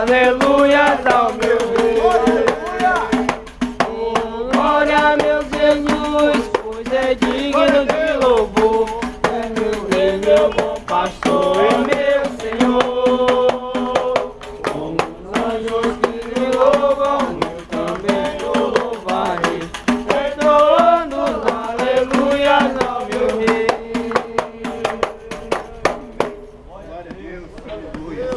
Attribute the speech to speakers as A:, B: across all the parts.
A: aleluias ao meu Rei. Glória, meu Jesus, pois é digno de louvor. É meu Rei, meu bom pastor e meu Senhor. Como os anjos que me louvam, eu também o louvarei, entoando aleluias ao meu Rei.
B: Glória a Deus, aleluia.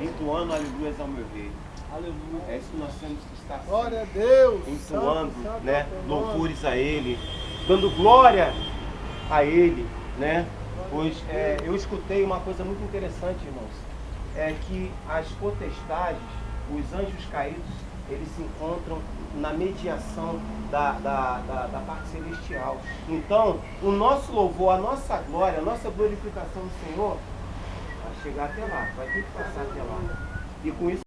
B: Entoando aleluias ao meu Rei. Aleluia. É isso que nós temos que estar assim,
C: Glória a Deus.
B: entoando,
C: Santo,
B: né,
C: santo,
B: louvores a Ele, dando glória a Ele, né? Pois eu escutei uma coisa muito interessante, irmãos, é que as potestades, os anjos caídos, eles se encontram na mediação da parte celestial. Então, o nosso louvor, a nossa glória, a nossa glorificação do Senhor vai chegar até lá, vai ter que passar até lá. E com isso